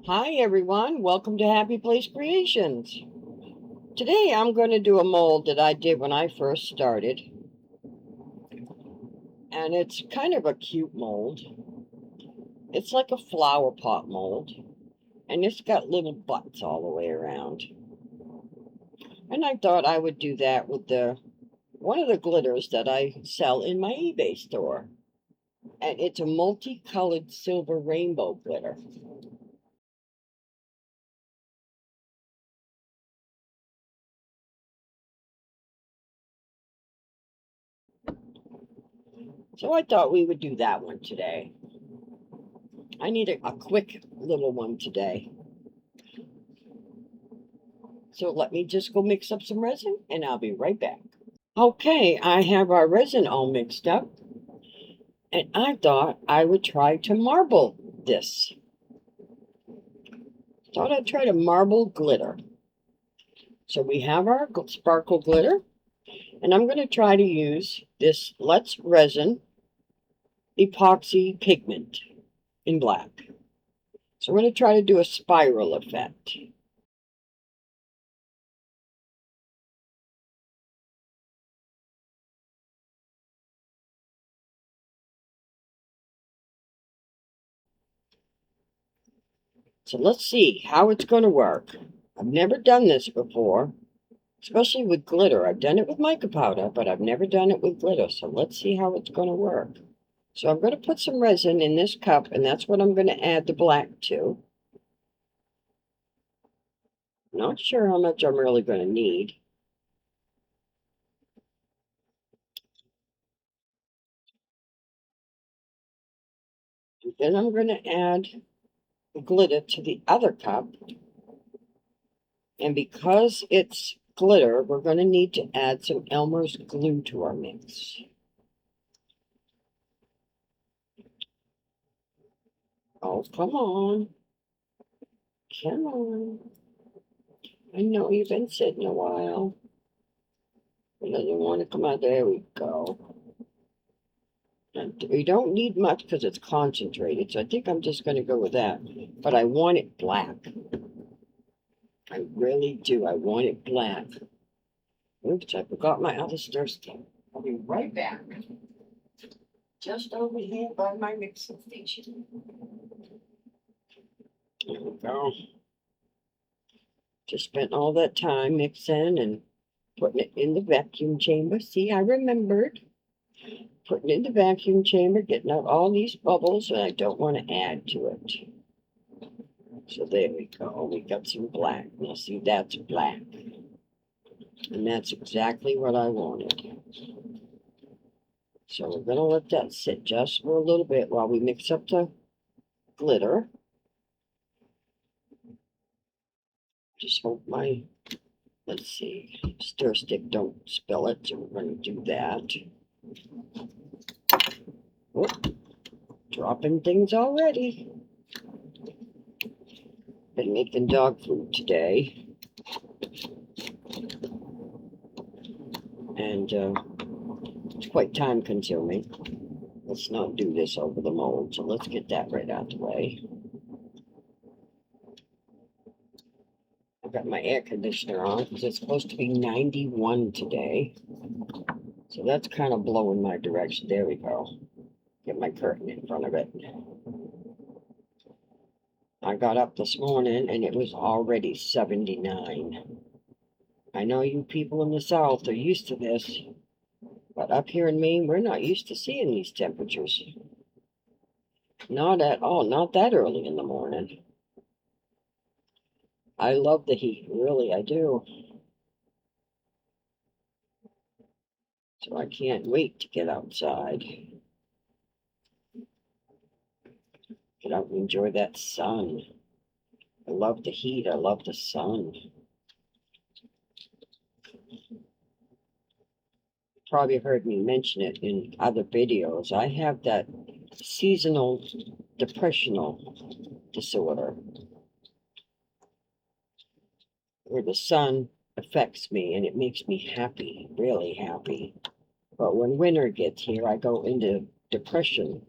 Hi everyone, welcome to Happy Place Creations. Today I'm going to do a mold that I did when I first started. And it's kind of a cute mold. It's like a flower pot mold. And it's got little butts all the way around. And I thought I would do that with one of the glitters that I sell in my eBay store. And it's a multicolored silver rainbow glitter. So I thought we would do that one today. I need a quick little one today. So let me just go mix up some resin and I'll be right back. Okay, I have our resin all mixed up and I thought I would try to marble this. Thought I'd try to marble glitter. So we have our sparkle glitter and I'm going to try to use this Let's Resin epoxy pigment in black. So we're going to try to do a spiral effect. So let's see how it's going to work. I've never done this before, especially with glitter. I've done it with mica powder, but I've never done it with glitter. So let's see how it's going to work. So I'm going to put some resin in this cup, and that's what I'm going to add the black to. Not sure how much I'm really going to need. And then I'm going to add the glitter to the other cup. And because it's glitter, we're going to need to add some Elmer's glue to our mix. Oh, come on. Come on. I know you've been sitting a while. It doesn't want to come out. There we go. And we don't need much because it's concentrated, so I think I'm just going to go with that. But I want it black. I really do. I want it black. Oops, I forgot my other stir stick. I'll be right back. Just over here by my mixing station. There we go. Just spent all that time mixing and putting it in the vacuum chamber. See, I remembered. Putting it in the vacuum chamber, getting out all these bubbles, and I don't want to add to it. So there we go. We got some black. Now see, that's black. And that's exactly what I wanted. So we're going to let that sit just for a little bit while we mix up the glitter. Just hope my, let's see, stir stick don't spill it. So we're going to do that. Whoop, dropping things already. Been making dog food today. And it's quite time consuming. Let's not do this over the mold, so let's get that right out of the way. I've got my air conditioner on because it's supposed to be 91 today. So that's kind of blowing my direction. There we go. Get my curtain in front of it. I got up this morning and it was already 79. I know you people in the South are used to this, but up here in Maine, we're not used to seeing these temperatures. Not at all, not that early in the morning. I love the heat, really, I do. So I can't wait to get outside. Get out and enjoy that sun. I love the heat, I love the sun. Probably heard me mention it in other videos. I have that seasonal depressional disorder where the sun affects me and it makes me happy, really happy. But when winter gets here, I go into depression.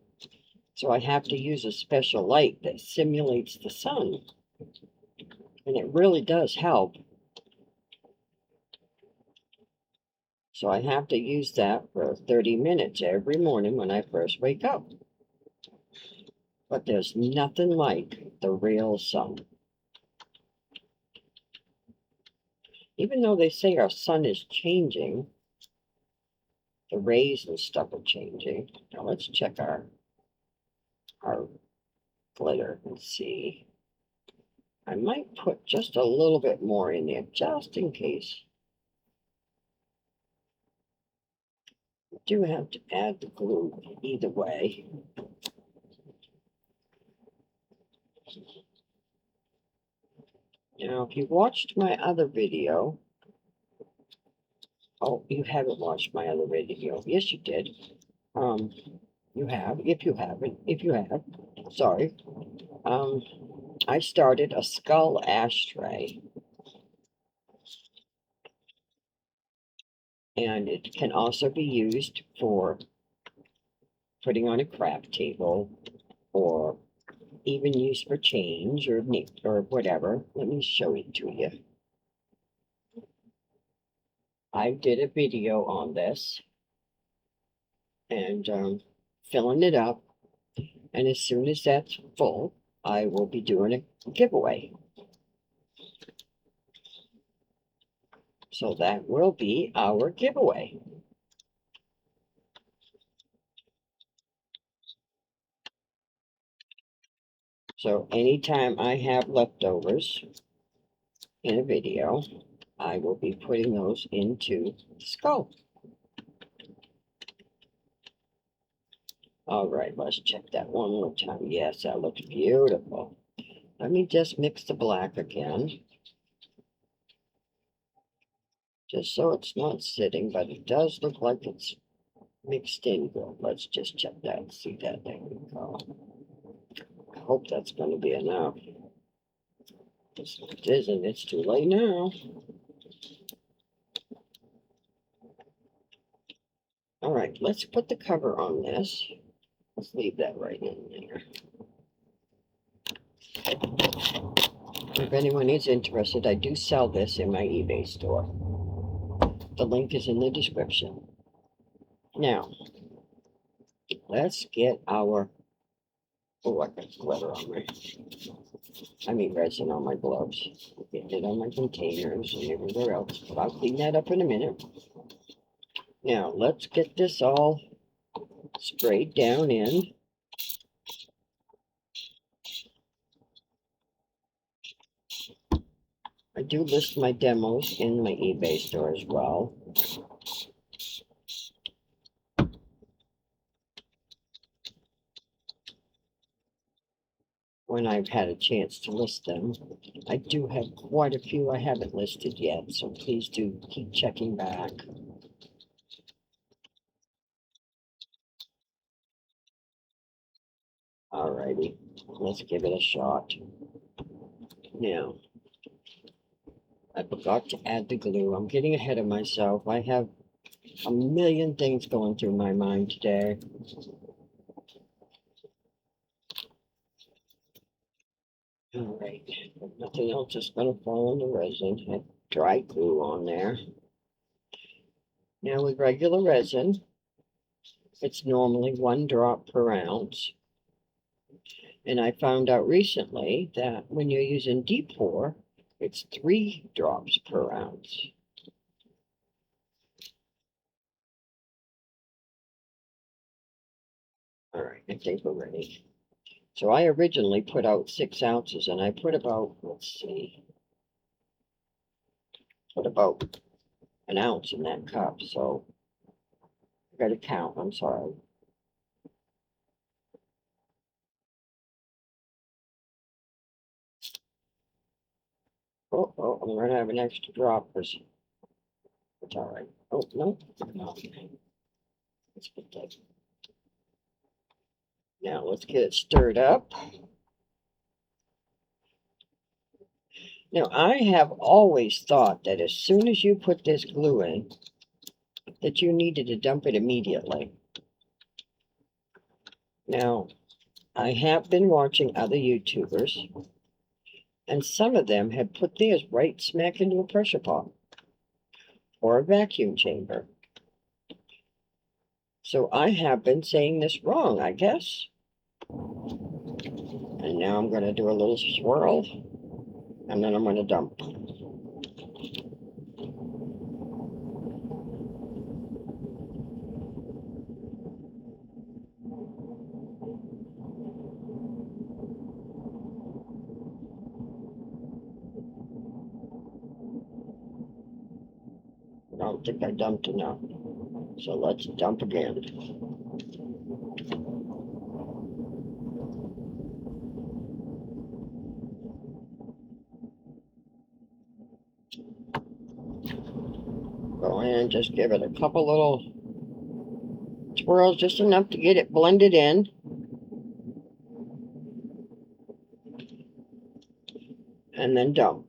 So I have to use a special light that simulates the sun. And it really does help. So I have to use that for 30 minutes every morning when I first wake up. But there's nothing like the real sun. Even though they say our sun is changing, the rays and stuff are changing. Now let's check our glitter and see. I might put just a little bit more in there, just in case. I do have to add the glue either way. Now, if you watched my other video, oh, you haven't watched my other video. Yes, you did. You have. If you haven't, if you have, sorry. I started a skull ashtray. And it can also be used for putting on a craft table or even used for change or whatever. Let me show it to you. I did a video on this and filling it up. And as soon as that's full, I will be doing a giveaway. So that will be our giveaway. So anytime I have leftovers in a video, I will be putting those into the skull. All right, let's check that one more time. Yes, that looks beautiful. Let me just mix the black again. Just so it's not sitting, but it does look like it's mixed in good. Let's just check that and see that. There we go. I hope that's going to be enough. If it isn't, it's too late now. All right, let's put the cover on this. Let's leave that right in there. If anyone is interested, I do sell this in my eBay store. The link is in the description. Now, let's get our, oh, I got glitter on resin on my gloves. Getting it on my containers and everywhere else, but I'll clean that up in a minute. Now, let's get this all sprayed down in. I do list my demos in my eBay store as well. When I've had a chance to list them. I do have quite a few I haven't listed yet, so please do keep checking back. Alrighty, let's give it a shot. Now, I forgot to add the glue. I'm getting ahead of myself. I have a million things going through my mind today. All right, nothing else is going to fall in the resin. I have dry glue on there. Now with regular resin, it's normally 1 drop per ounce. And I found out recently that when you're using Decor, it's 3 drops per ounce. All right, I think we're ready. So I originally put out 6 ounces, and I put about, let's see, put about an ounce in that cup. So I got to count. I'm sorry. Oh, I'm going to have an extra drop. It's all right. Oh, no. Let's put that. Now let's get it stirred up. Now, I have always thought that as soon as you put this glue in, that you needed to dump it immediately. Now, I have been watching other YouTubers, And some of them have put theirs right smack into a pressure pot or a vacuum chamber. So I have been saying this wrong, I guess. And now I'm going to do a little swirl, and then I'm going to dump. I don't think I dumped enough. So let's dump again. Go in and just give it a couple little swirls, just enough to get it blended in. And then dump.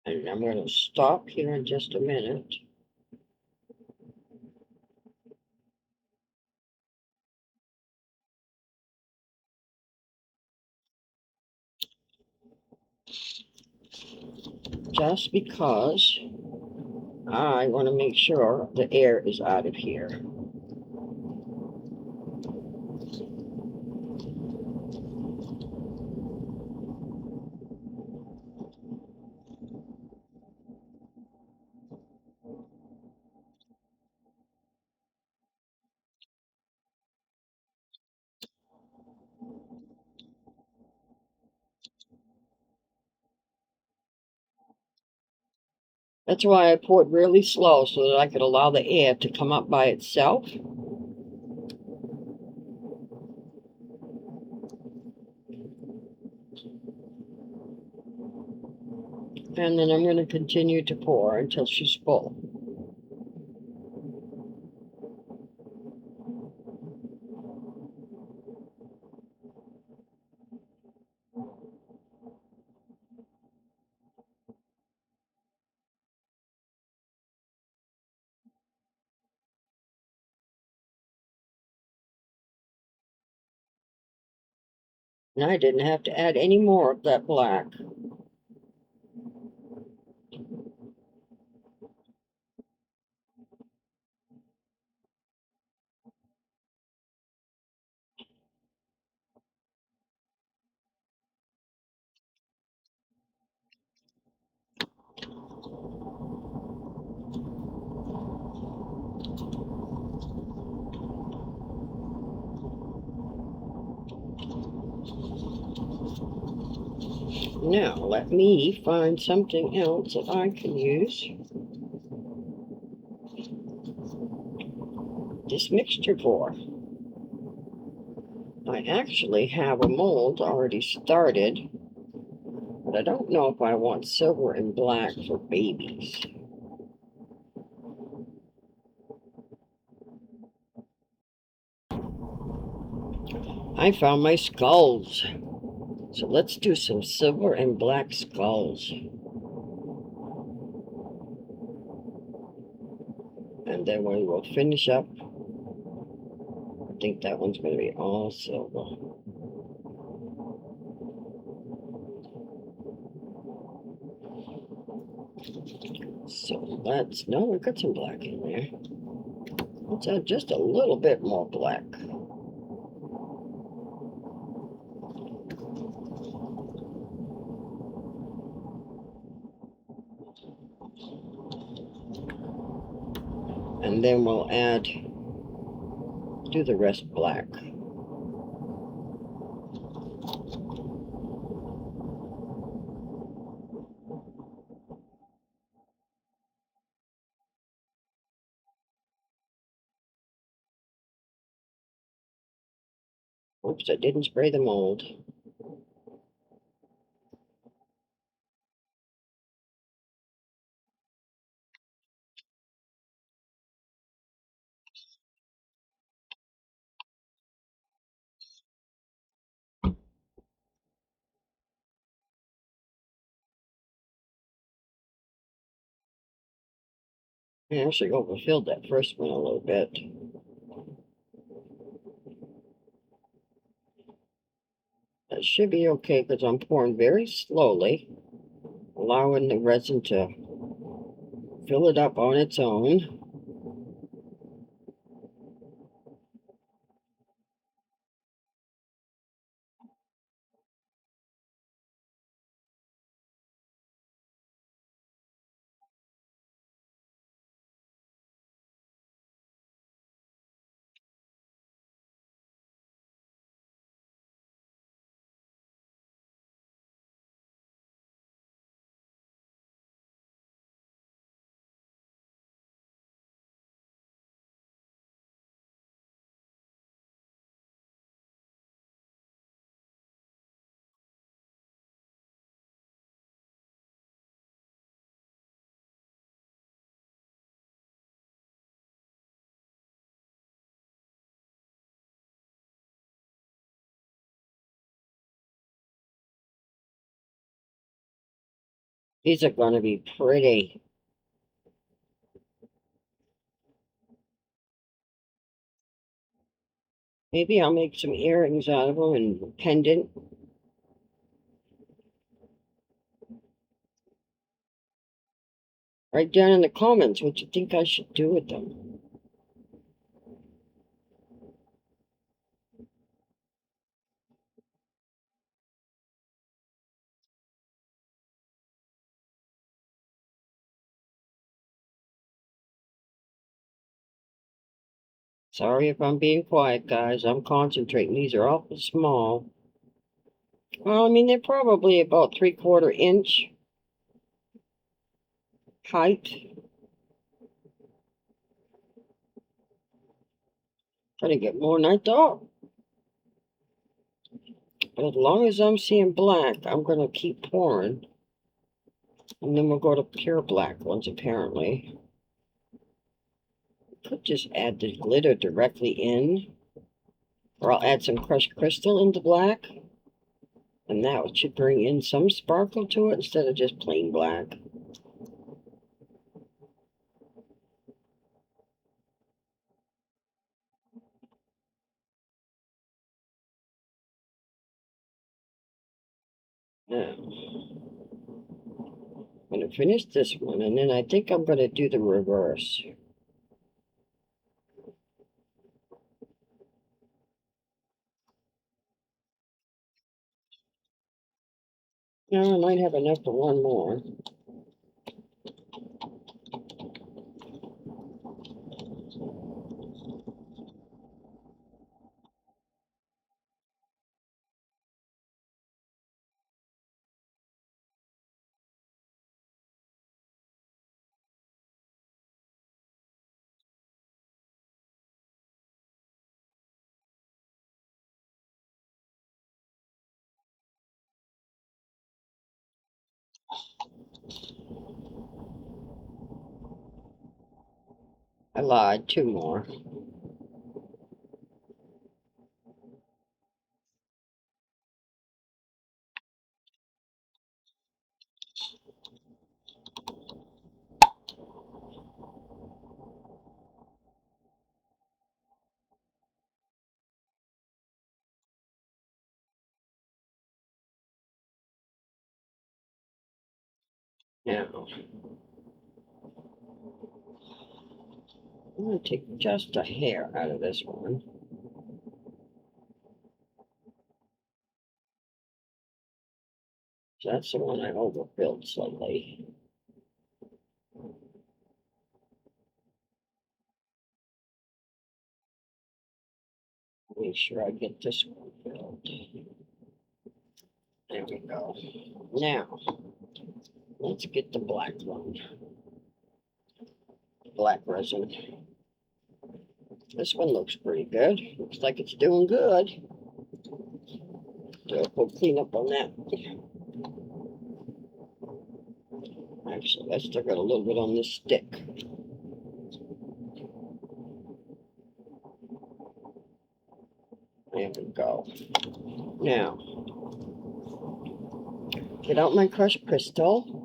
And I'm going to stop here in just a minute. Just because I want to make sure the air is out of here. That's why I poured really slow, so that I could allow the air to come up by itself. And then I'm going to continue to pour until she's full. And I didn't have to add any more of that black. Now, let me find something else that I can use this mixture for. I actually have a mold already started, but I don't know if I want silver and black for babies. I found my skulls. So let's do some silver and black skulls. And then we will finish up. I think that one's going to be all silver. So no, we've got some black in there. Let's add just a little bit more black. And then we'll do the rest black. Oops, I didn't spray the mold. I actually overfilled that first one a little bit. That should be okay because I'm pouring very slowly, allowing the resin to fill it up on its own. These are going to be pretty. Maybe I'll make some earrings out of them and a pendant. Write down in the comments what you think I should do with them. Sorry if I'm being quiet, guys. I'm concentrating. These are awful small. Well, I mean, they're probably about 3/4 inch height. Trying to get more than I thought. But as long as I'm seeing black, I'm going to keep pouring. And then we'll go to pure black ones, apparently. Could just add the glitter directly in. Or I'll add some crushed crystal into black. And that should bring in some sparkle to it instead of just plain black. Now, I'm going to finish this one, and then I think I'm going to do the reverse. Now, I might have enough for one more. I lied, two more. Now, I'm going to take just a hair out of this one. So that's the one I overfilled slightly. Make sure I get this one filled. There we go. Now, let's get the black one. Black resin. This one looks pretty good. Looks like it's doing good. So we'll clean up on that. Actually, I still got a little bit on this stick. There we go. Now, get out my crushed crystal.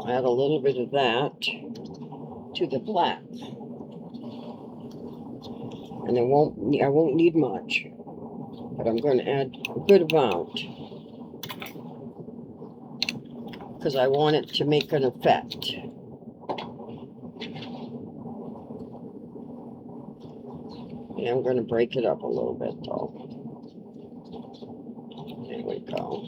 I'll add a little bit of that to the black. And I won't need much, but I'm going to add a good amount because I want it to make an effect. And I'm going to break it up a little bit though. There we go.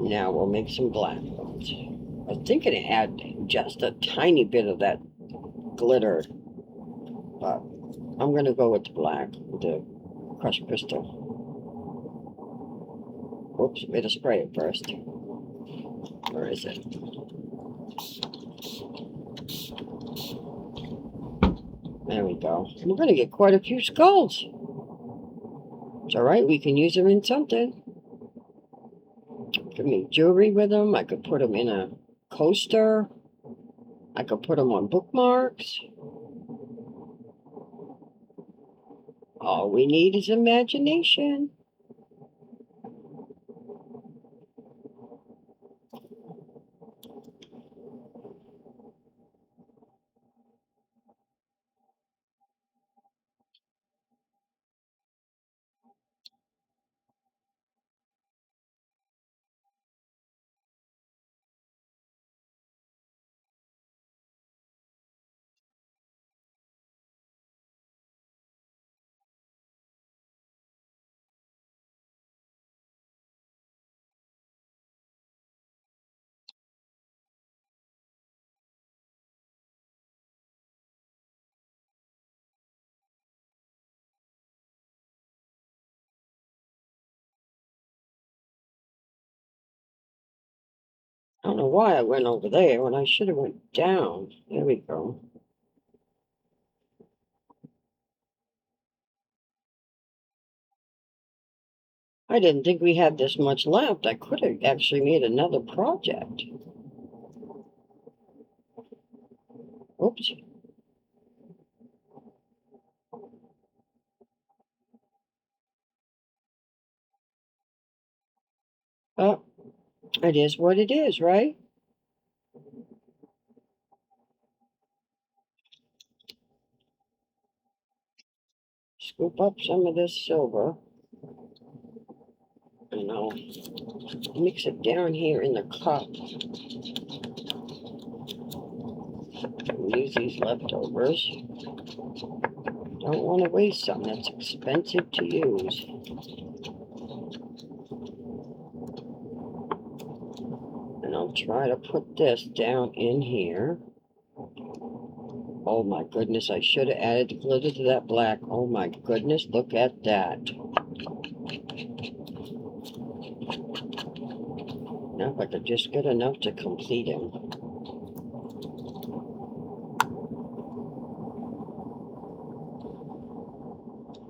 Now we'll make some black ones. I was thinking to add just a tiny bit of that glitter, but I'm going to go with the black, with the crushed crystal. Whoops, better spray it first. Where is it? There we go. We're going to get quite a few skulls. It's alright, we can use them in something. I could make jewelry with them. I could put them in a coaster. I could put them on bookmarks. All we need is imagination. I don't know why I went over there when I should have went down. There we go. I didn't think we had this much left. I could have actually made another project. Oops. Oh, it is what it is, right? Scoop up some of this silver. And I'll mix it down here in the cup. Use these leftovers. Don't want to waste something that's expensive to use. And I'll try to put this down in here. Oh my goodness, I should have added the glitter to that black. Oh my goodness, look at that. Now if I could just get enough to complete him.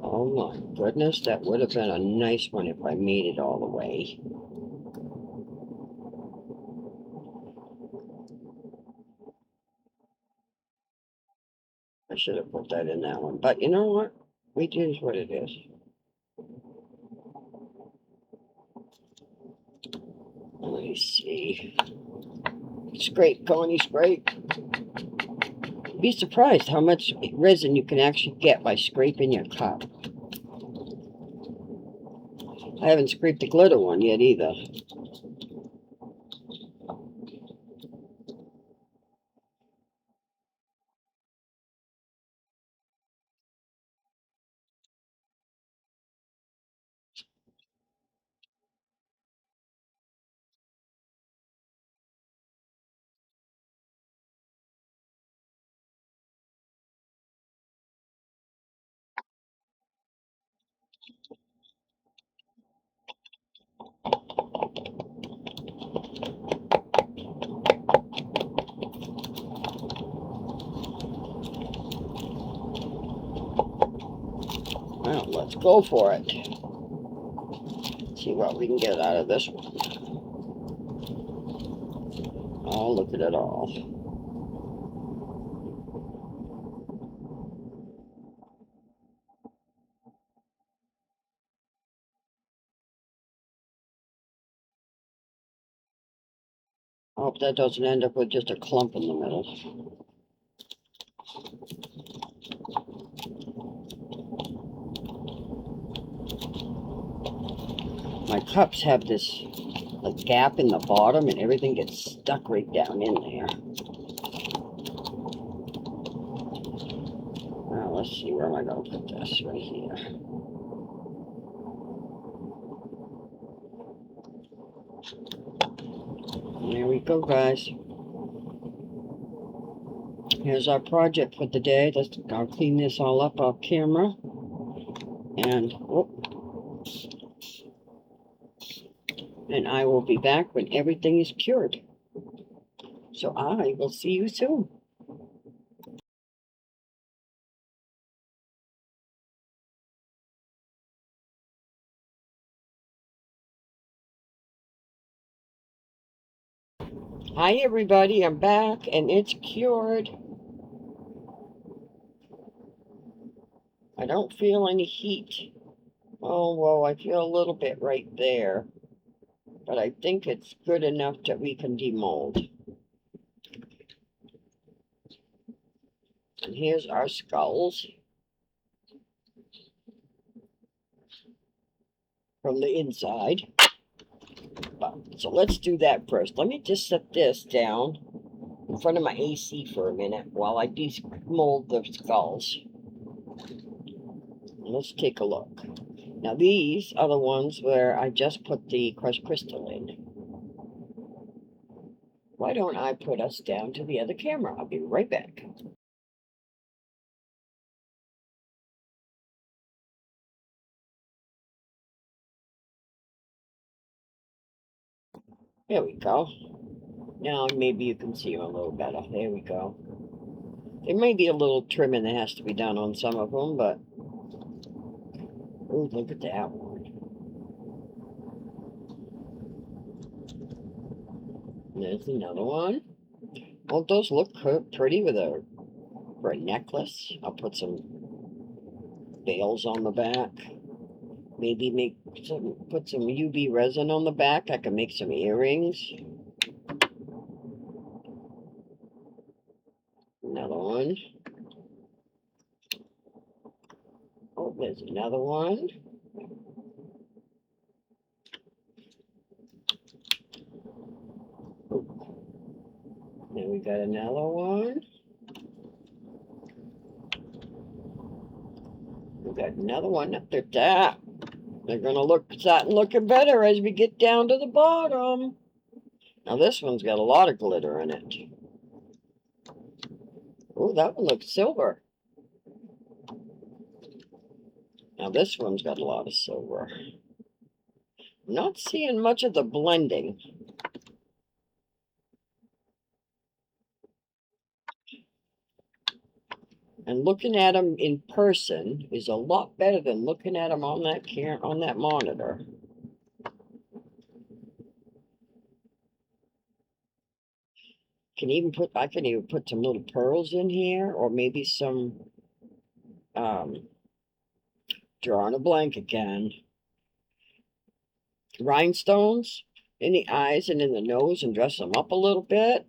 Oh my goodness, that would have been a nice one if I made it all the way. I should have put that in that one. But you know what? It is what it is. Let me see. Scrape, Coney, scrape. You'd be surprised how much resin you can actually get by scraping your cup. I haven't scraped the glitter one yet either. Well, let's go for it. See what we can get out of this one. Oh, look at it all. I hope that doesn't end up with just a clump in the middle. My cups have this like gap in the bottom and everything gets stuck right down in there. Now let's see, where am I going to put this? Right here. There we go, guys. Here's our project for the day. I'll clean this all up off camera. And I will be back when everything is cured. So I will see you soon. Hi everybody, I'm back and it's cured. I don't feel any heat. Oh, well, I feel a little bit right there. But I think it's good enough that we can demold. And here's our skulls from the inside. So let's do that first. Let me just set this down in front of my AC for a minute while I demold the skulls. Let's take a look. Now these are the ones where I just put the crushed crystal in. Why don't I put us down to the other camera? I'll be right back. There we go. Now maybe you can see them a little better. There we go. There may be a little trimming that has to be done on some of them, but... Oh, look at that one. There's another one. Won't those look pretty for a necklace? I'll put some veils on the back. Maybe put some UV resin on the back. I can make some earrings. Another one. Oh, there's another one. Then we got another one. We got another one up there. That. They're gonna start looking better as we get down to the bottom. Now this one's got a lot of glitter in it. Oh, that one looks silver. Now this one's got a lot of silver. I'm not seeing much of the blending. And looking at them in person is a lot better than looking at them on that monitor. I can even put some little pearls in here, or maybe some drawing a blank again. Rhinestones in the eyes and in the nose and dress them up a little bit.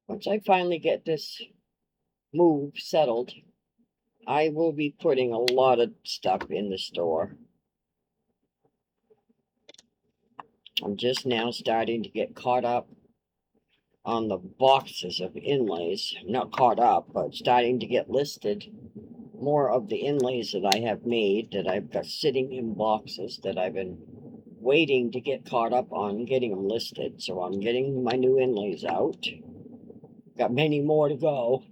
Once I finally get this move settled, I will be putting a lot of stuff in the store. I'm just now starting to get caught up on the boxes of inlays. Not caught up, but starting to get listed more of the inlays that I have made that I've got sitting in boxes that I've been waiting to get caught up on getting them listed. So I'm getting my new inlays out. Got many more to go.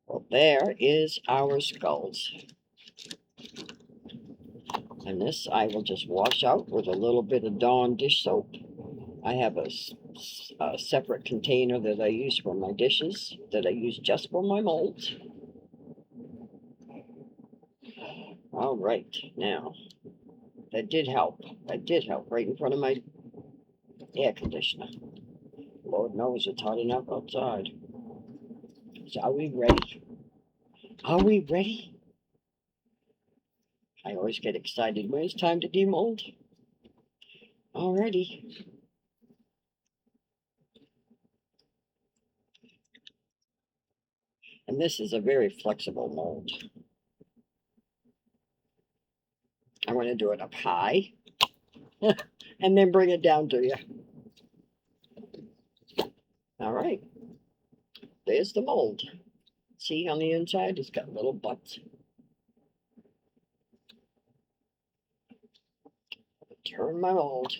Well, there is our skulls. And this I will just wash out with a little bit of Dawn dish soap. I have a separate container that I use for my dishes, that I use just for my molds. All right, now, that did help. That did help right in front of my air conditioner. Lord knows it's hot enough outside. So are we ready? Are we ready? I always get excited when it's time to demold. Alrighty. And this is a very flexible mold. I'm going to do it up high and then bring it down to you. All right. There's the mold. See on the inside, it's got little butts. Turn my mold.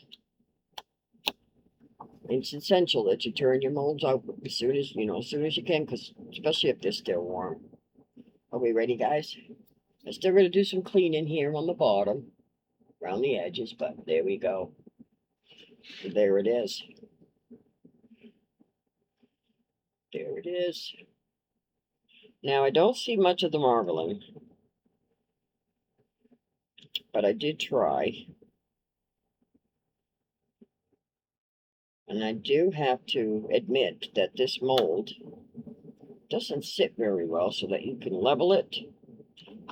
It's essential that you turn your molds out as soon as you can, because especially if they're still warm. Are we ready, guys? I'm still going to do some cleaning here on the bottom, around the edges, but there we go. There it is. There it is. Now, I don't see much of the marbling, but I did try. And I do have to admit that this mold doesn't sit very well so that you can level it.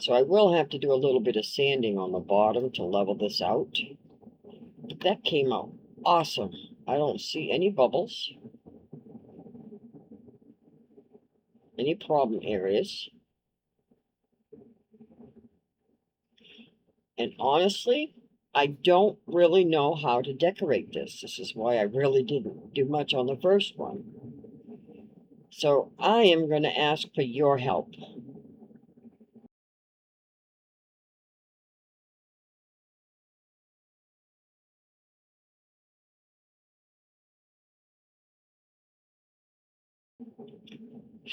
So I will have to do a little bit of sanding on the bottom to level this out. But that came out awesome. I don't see any bubbles, any problem areas. And honestly, I don't really know how to decorate this. This is why I really didn't do much on the first one. So I am going to ask for your help.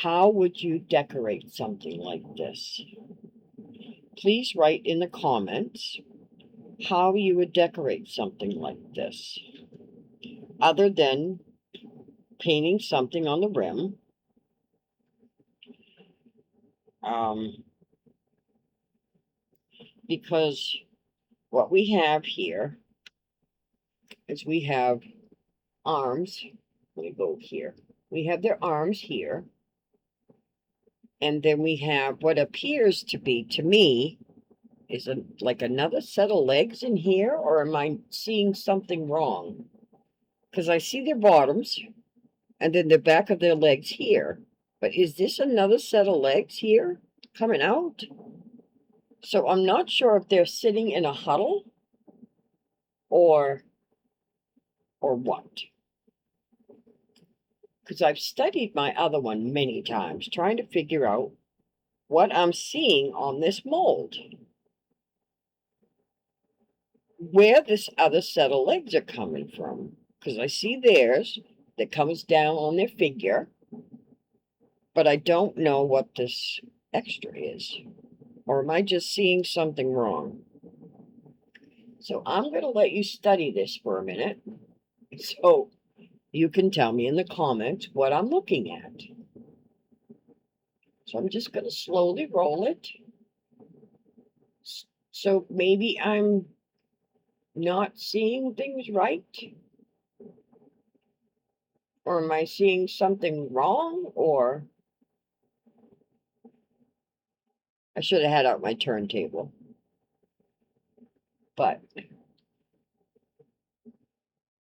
How would you decorate something like this? Please write in the comments how you would decorate something like this, other than painting something on the rim. Because what we have here is we have arms. Let me go here. We have their arms here. And then we have what appears to be, to me, is like another set of legs in here, or am I seeing something wrong? Because I see their bottoms and then the back of their legs here. But is this another set of legs here coming out? So I'm not sure if they're sitting in a huddle or what. Because I've studied my other one many times, trying to figure out what I'm seeing on this mold. Where this other set of legs are coming from. Because I see theirs that comes down on their figure, but I don't know what this extra is. Or am I just seeing something wrong? So I'm going to let you study this for a minute, so you can tell me in the comments what I'm looking at. So I'm just going to slowly roll it. So maybe I'm not seeing things right? Or am I seeing something wrong? Or I should have had out my turntable. But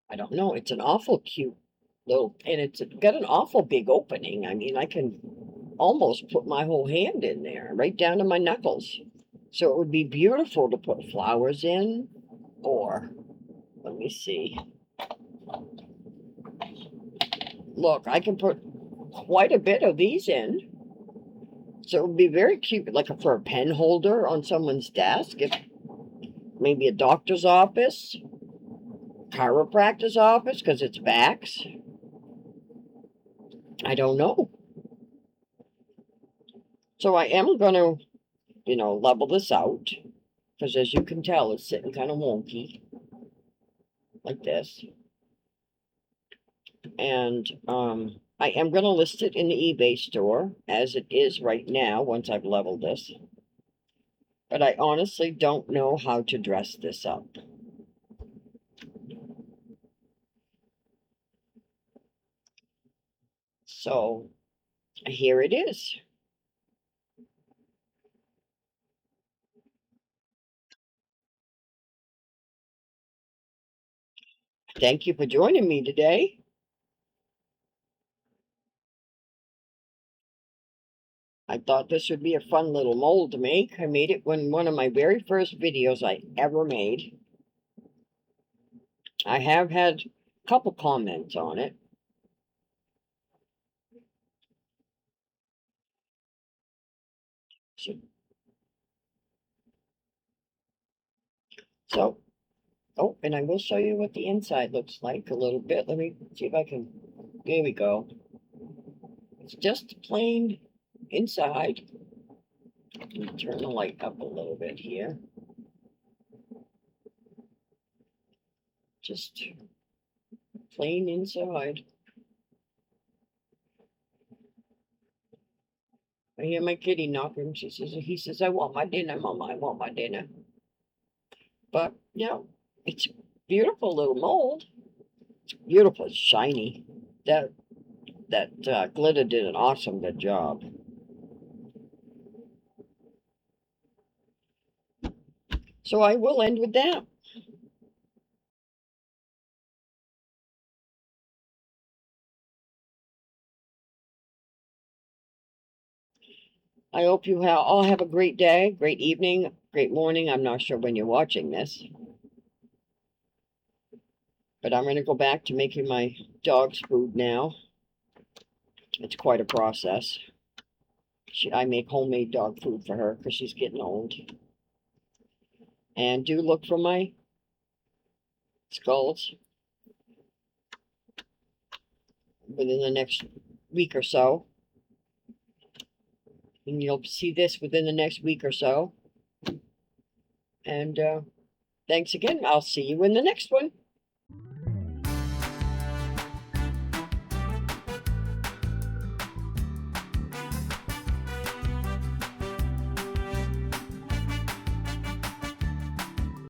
I don't know. It's an awful cute little, and it's got an awful big opening. I mean, I can almost put my whole hand in there, right down to my knuckles. So it would be beautiful to put flowers in, or let me see. Look, I can put quite a bit of these in. So it would be very cute, like for a pen holder on someone's desk, if maybe a doctor's office, chiropractor's office, because it's backs. I don't know. So I am going to, level this out, because as you can tell, it's sitting kind of wonky, like this. And I am going to list it in the eBay store, as it is right now, once I've leveled this. But I honestly don't know how to dress this up. So Here it is. Thank you for joining me today. I thought this would be a fun little mold to make. I made it when one of my very first videos I ever made. I have had a couple comments on it. So, oh, and I will show you what the inside looks like a little bit. Let me see if I can, there we go. It's just plain inside. Let me turn the light up a little bit here. Just plain inside. I hear my kitty knocking. He says, I want my dinner, Mama. I want my dinner. But, yeah, it's a beautiful little mold. It's beautiful. It's shiny. That glitter did an awesome good job. So I will end with that. I hope you all have a great day, great evening, great morning. I'm not sure when you're watching this, but I'm going to go back to making my dog's food now. It's quite a process. I make homemade dog food for her because she's getting old. And do look for my skulls within the next week or so. And you'll see this within the next week or so. And thanks again. I'll see you in the next one.